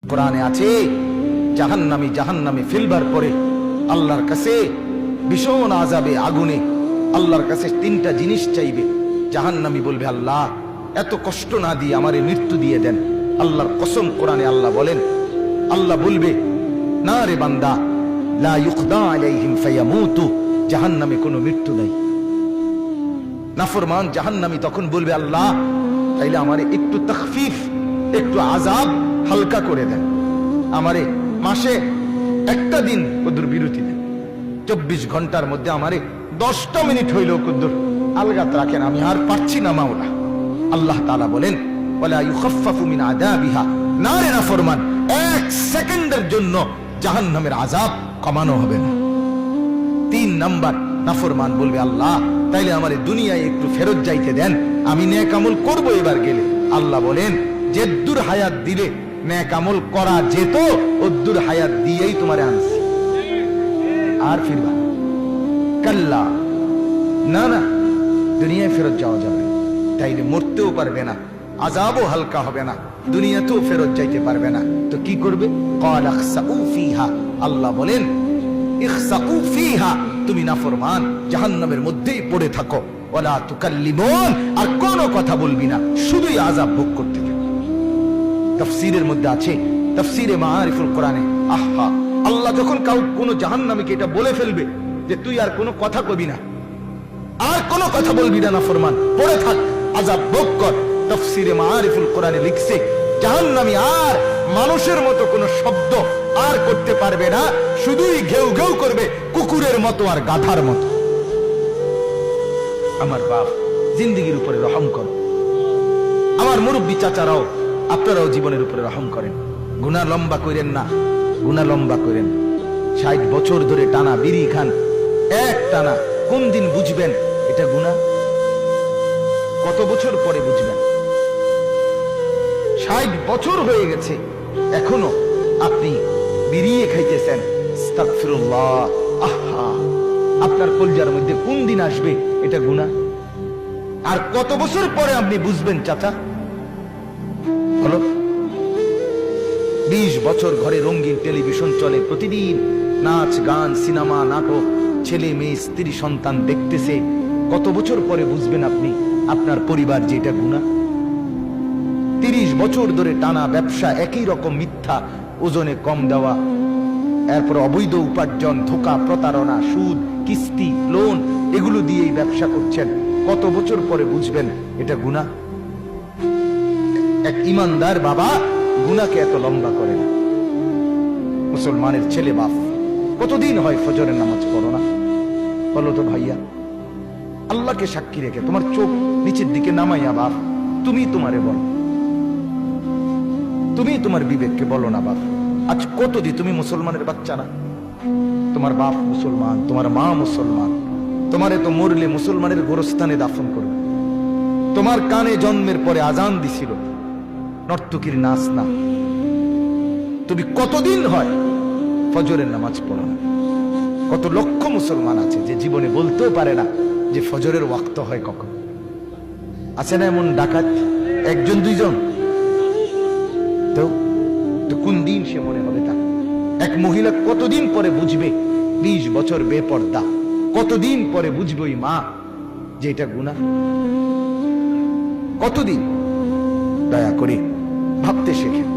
কোরআনে আছে জাহান্নামী ফেলবার পরে আল্লাহর কাছে ভীষণ আযাবে আগুনে আল্লাহর কাছে তিনটা জিনিস চাইবে। জাহান্নামী বলবে, আল্লাহ এত কষ্ট না দিয়ে আমারে মৃত্যু দিয়ে দেন। আল্লাহর কসম, কোরআনে আল্লাহ বলেন, আল্লাহ বলবে, না রে বান্দা, লা ইউকদা আলাইহিম ফায়ামুতু, জাহান্নামে কোনো মৃত্যু নাই। নাফরমান জাহান্নামী তখন বলবে, আল্লাহ তাইলে আমারে একটু তাখফিফ, একটু আযাব হালকা করে দেন, আমারে মাসে একটা দিন কদ্দুর বিরতি দেন, 24 ঘন্টার মধ্যে আমারে 10টা মিনিট হইলেও কদ্দুর আলগাত রাখেন, আমি আর পারছি না মাওলা। আল্লাহ তাআলা বলেন, ওয়ালা ইউখাফফাফু মিন আযাবিহা, না রে নাফরমান, 1 সেকেন্ডের জন্য জাহান্নামের আযাব কমানো হবে না। 3 নাম্বার, নাফরমান বলবে, আল্লাহ তাইলে আমারে দুনিয়ায় একটু ফেরত যাইতে দেন, আমি নেক আমল করব এবার গেলে। আল্লাহ বলেন, যেদ্দুর হায়াত দিলে নেক আমল করা যেত, ওদ্দুর হায়াত দিয়েই তোমারে আনছি, আর ফিরবা কাল্লা, না না, দুনিয়ায় ফেরত যাওয়া যাবে না, তাইলে মরতেও পারবে না, আযাবও হালকা হবে না, দুনিয়াতেও ফেরত যাইতে পারবে না। তো কি করবে? ক্বাল ইখসাউ ফিহা, আল্লাহ বলেন, ইখসাউ ফিহা, তুমি নাফরমান জাহান্নামের মধ্যেই পড়ে থাকো, ওয়ালা তুকাল্লিমুন, আর কোনো কথা বলবি না, শুধুই আযাব ভোগ করতে থাকো। তাফসীরের মধ্যে আছে, তাফসীরে মাআরিফুল কোরআনে, আহা, আল্লাহ যখন কোন জাহান্নামীকে এটা বলে ফেলবে যে তুই আর কোনো কথা কবি না, আর কোনো কথা বলবি না, নাফরমান পড়ে থাক, আযাব ভোগ কর। তাফসীরে মাআরিফুল কোরআনে লিখছে, জাহান্নামী আর মানুষের মতো কোনো শব্দ আর করতে পারবে না, শুধুই ঘেউ ঘেউ করবে, কুকুরের মতো আর গাধার মতো। আমার বাপ, জিন্দেগির উপরে রহম করো। আমার মুরব্বী চাচারাও, আপনারাও জীবনের উপরে রহম করেন। গুনাহ লম্বা করেন না, গুনাহ লম্বা করেন। 60 বছর ধরে টানা বিড়ি খান, এক টানা, কোন দিন বুঝবেন এটা গুনাহ? কত বছর পরে বুঝবেন? 60 বছর হয়ে গেছে, এখনো আপনি বিড়িয়ে খাইতেছেন। আস্তাগফিরুল্লাহ, আহা, আপনার কলজার মধ্যে কোন দিন আসবে এটা গুনাহ? আর কত বছর পরে আপনি বুঝবেন চাচা? হলো 20 বছর ঘরে রঙিন টেলিভিশন চলে, প্রতিদিন নাচ গান, সিনেমা, নাটক, ছেলে মেয়ে, স্ত্রী, সন্তান দেখতেছে। কত বছর পরে বুঝবেন আপনি, আপনার পরিবার যেটা গুনাহ? 30 বছর ধরে টানা ব্যবসা, একই রকম মিথ্যা, ওজনে কম দেওয়া, এরপর অবৈধ উপার্জন, ধোঁকা, প্রতারণা, সুদ, কিস্তি, লোন, এগুলো দিয়েই ব্যবসা করছেন। কত বছর পরে বুঝবেন এটা গুনাহ? এক ইমানদার বাবা গুনাহকে এত লম্বা করে না। মুসলমানের ছেলে বাপ, কতদিন হয় ফজরের নামাজ পড়ো না? বলো তো ভাইয়া, আল্লাহকে সাক্ষী রেখে তোমার চোখ নিচের দিকে নামাইয়া বাপ, তুমি তোমারে বলো, তুমি তোমার বিবেককে বলো না বাপ, আজ কতদিন তুমি মুসলমানের বাচ্চা না? তোমার বাপ মুসলমান, তোমার মা মুসলমান, তোমারে তো মরলে মুসলমানের গোরস্থানে দাফন করবে। তোমার কানে জন্মের পরে আজান দিছিল, নর্তকীর নাচ না। তুমি কতদিন হয় ফজরের নামাজ পড়ো না? কত লক্ষ মুসলমান আছে যে জীবনে বলতেও পারে না যে ফজরের ওয়াক্ত হয় কখন। আছে না এমন ডাকাত? 1 2 তো কোন দিন সে মনে হবে তা? এক মহিলা কতদিন পরে বুঝবে 20 বছর বেপর্দা, কতদিন পরে বুঝবে ওই মা যে এটা গুনাহ? কতদিন? দয়া করে ভাবতে শেখেন।